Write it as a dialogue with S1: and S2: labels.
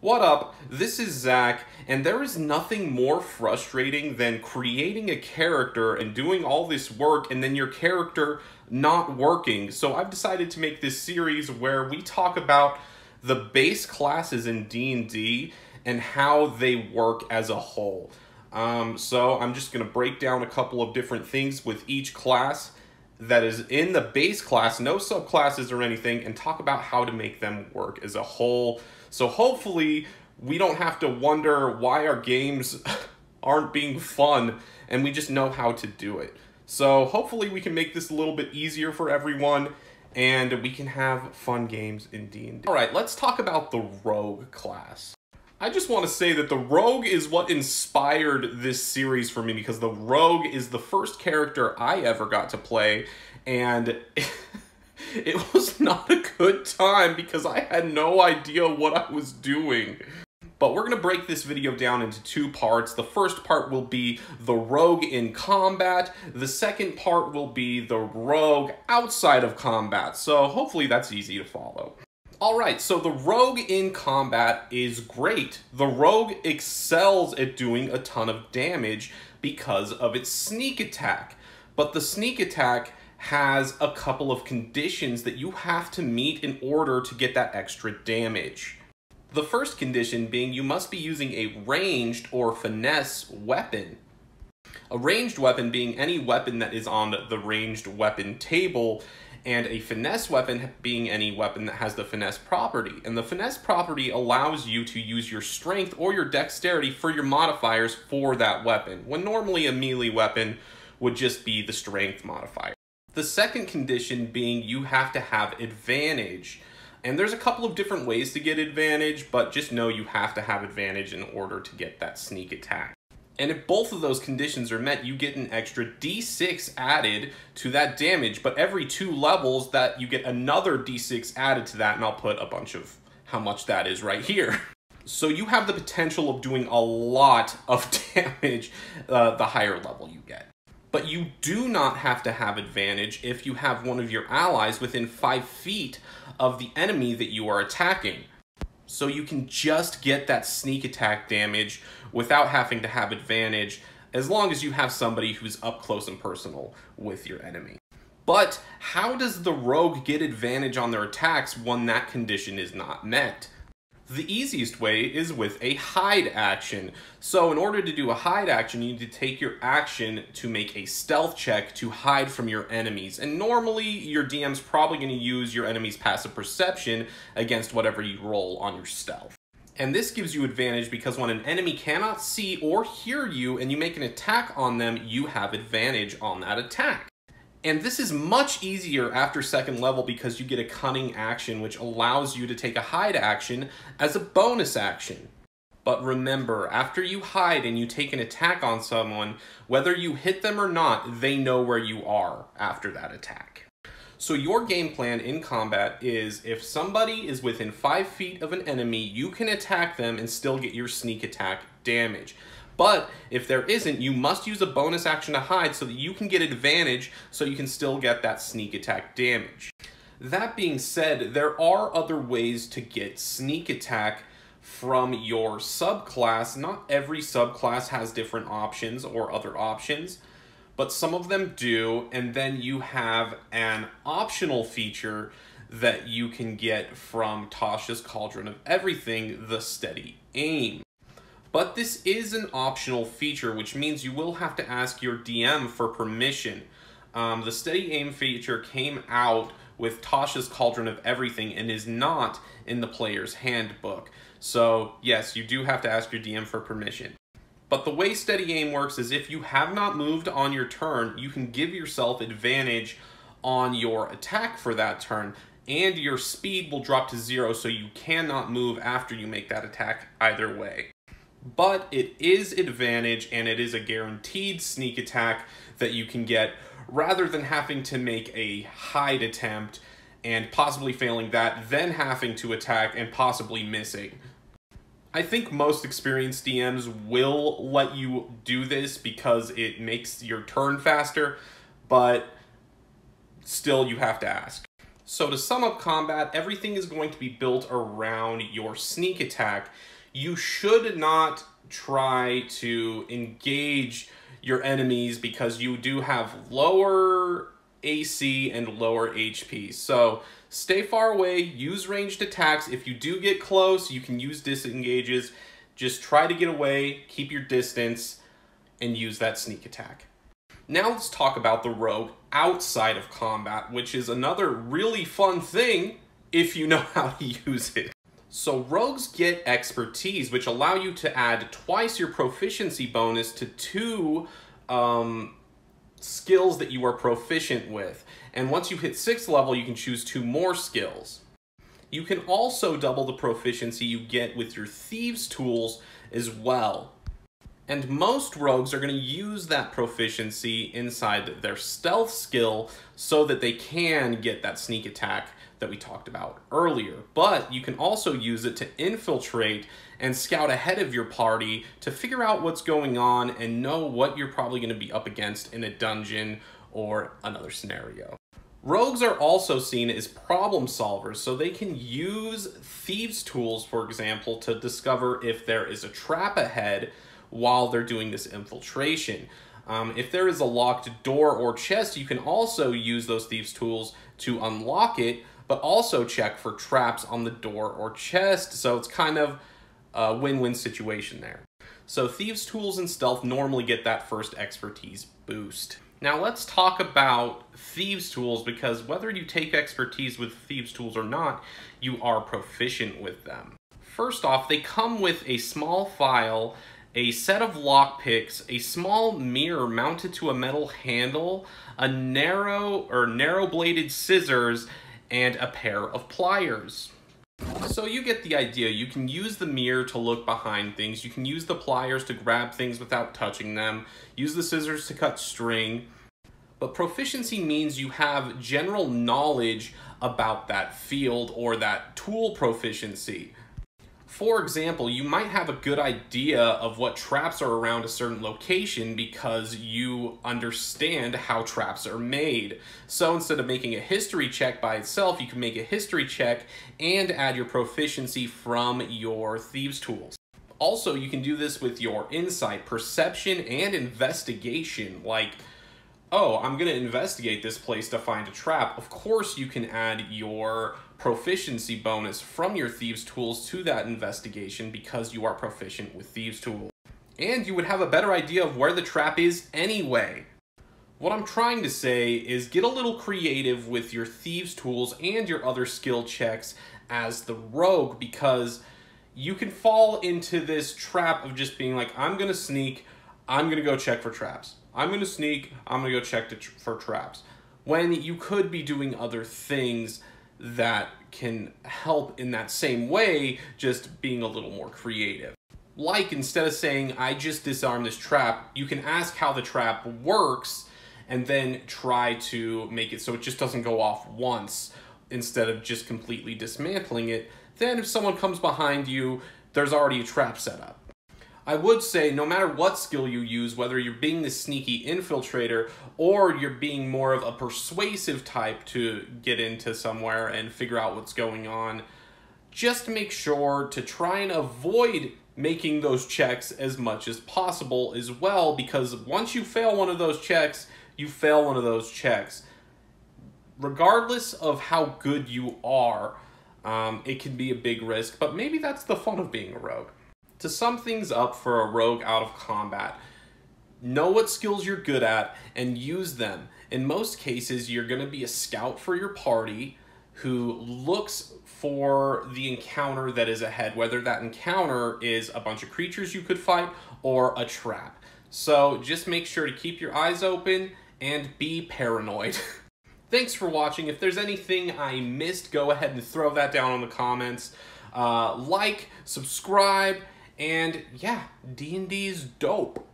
S1: What up? This is Zach, and there is nothing more frustrating than creating a character and doing all this work and then your character not working. So I've decided to make this series where we talk about the base classes in D&D and how they work as a whole. So I'm just going to break down a couple of different things with each class that is in the base class, no subclasses or anything, and talk about how to make them work as a whole. So hopefully we don't have to wonder why our games aren't being fun and we just know how to do it. So hopefully we can make this a little bit easier for everyone and we can have fun games in D&D. All right, let's talk about the Rogue class. I just want to say that the Rogue is what inspired this series for me, because the Rogue is the first character I ever got to play, and it was not a good time because I had no idea what I was doing. But we're going to break this video down into two parts. The first part will be the Rogue in combat. The second part will be the Rogue outside of combat. So hopefully that's easy to follow. Alright, so the Rogue in combat is great. The Rogue excels at doing a ton of damage because of its sneak attack. But the sneak attack has a couple of conditions that you have to meet in order to get that extra damage. The first condition being you must be using a ranged or finesse weapon. A ranged weapon being any weapon that is on the ranged weapon table, and a finesse weapon being any weapon that has the finesse property. And the finesse property allows you to use your strength or your dexterity for your modifiers for that weapon, when normally a melee weapon would just be the strength modifier. The second condition being you have to have advantage. And there's a couple of different ways to get advantage, but just know you have to have advantage in order to get that sneak attack. And if both of those conditions are met, you get an extra D6 added to that damage, but every 2 levels that you get another D6 added to that, and I'll put a bunch of how much that is right here. So you have the potential of doing a lot of damage the higher level you get. But you do not have to have advantage if you have one of your allies within 5 feet of the enemy that you are attacking. So you can just get that sneak attack damage without having to have advantage, as long as you have somebody who's up close and personal with your enemy. But how does the Rogue get advantage on their attacks when that condition is not met? The easiest way is with a hide action. So in order to do a hide action, you need to take your action to make a stealth check to hide from your enemies. And normally your DM's probably going to use your enemy's passive perception against whatever you roll on your stealth. And this gives you advantage because when an enemy cannot see or hear you and you make an attack on them, you have advantage on that attack. And this is much easier after 2nd level because you get a cunning action which allows you to take a hide action as a bonus action. But remember, after you hide and you take an attack on someone, whether you hit them or not, they know where you are after that attack. So your game plan in combat is if somebody is within 5 feet of an enemy, you can attack them and still get your sneak attack damage. But if there isn't, you must use a bonus action to hide so that you can get advantage so you can still get that sneak attack damage. That being said, there are other ways to get sneak attack from your subclass. Not every subclass has different options or other options, but some of them do, and then you have an optional feature that you can get from Tashas Cauldron of Everything, the steady aim. But this is an optional feature, which means you will have to ask your DM for permission. The steady aim feature came out with Tashas Cauldron of Everything and is not in the Players Handbook. So yes, you do have to ask your DM for permission. But the way steady aim works is if you have not moved on your turn, you can give yourself advantage on your attack for that turn, and your speed will drop to 0, so you cannot move after you make that attack either way. But it is advantage, and it is a guaranteed sneak attack that you can get rather than having to make a hide attempt and possibly failing that, then having to attack and possibly missing. I think most experienced DMs will let you do this because it makes your turn faster, but still you have to ask. So to sum up combat, everything is going to be built around your sneak attack. You should not try to engage your enemies because you do have lower AC and lower HP. So stay far away, use ranged attacks. If you do get close, you can use disengages. Just try to get away, keep your distance, and use that sneak attack. Now let's talk about the rogue outside of combat, which is another really fun thing if you know how to use it. So rogues get expertise, which allow you to add twice your proficiency bonus to 2 skills that you are proficient with. And once you hit 6th level, you can choose 2 more skills. You can also double the proficiency you get with your Thieves Tools as well. And most rogues are going to use that proficiency inside their stealth skill so that they can get that sneak attack that we talked about earlier. But you can also use it to infiltrate and scout ahead of your party to figure out what's going on and know what you're probably going to be up against in a dungeon or another scenario. Rogues are also seen as problem solvers, so they can use Thieves Tools, for example, to discover if there is a trap ahead while they're doing this infiltration. If there is a locked door or chest, you can also use those Thieves Tools to unlock it, but also check for traps on the door or chest, so it's kind of a win-win situation there. So Thieves Tools and Stealth normally get that first expertise boost. Now let's talk about Thieves Tools, because whether you take expertise with Thieves Tools or not, you are proficient with them. First off, they come with a small file, a set of lockpicks, a small mirror mounted to a metal handle, a narrow-bladed scissors, and a pair of pliers. So you get the idea. You can use the mirror to look behind things. You can use the pliers to grab things without touching them. Use the scissors to cut string. But proficiency means you have general knowledge about that field or that tool proficiency. For example, you might have a good idea of what traps are around a certain location because you understand how traps are made. So instead of making a history check by itself, you can make a history check and add your proficiency from your Thieves Tools. Also, you can do this with your insight, perception, and investigation. Like, oh, I'm going to investigate this place to find a trap. Of course, you can add your proficiency bonus from your Thieves Tools to that investigation because you are proficient with Thieves Tools. And you would have a better idea of where the trap is anyway. What I'm trying to say is get a little creative with your Thieves Tools and your other skill checks as the rogue, because you can fall into this trap of just being like, I'm going to sneak, I'm going to go check for traps. I'm going to sneak, I'm going to go check for traps. When you could be doing other things that can help in that same way, just being a little more creative. Like, instead of saying, I just disarmed this trap, you can ask how the trap works and then try to make it so it just doesn't go off once instead of just completely dismantling it. Then if someone comes behind you, there's already a trap set up. I would say no matter what skill you use, whether you're being the sneaky infiltrator or you're being more of a persuasive type to get into somewhere and figure out what's going on, just make sure to try and avoid making those checks as much as possible as well, because once you fail one of those checks, you fail one of those checks. Regardless of how good you are, it can be a big risk, but maybe that's the fun of being a rogue. To sum things up for a rogue out of combat, know what skills you're good at and use them. In most cases, you're going to be a scout for your party who looks for the encounter that is ahead, whether that encounter is a bunch of creatures you could fight or a trap. So just make sure to keep your eyes open and be paranoid. Thanks for watching. If there's anything I missed, go ahead and throw that down in the comments. Like, subscribe, and yeah, D&D is dope.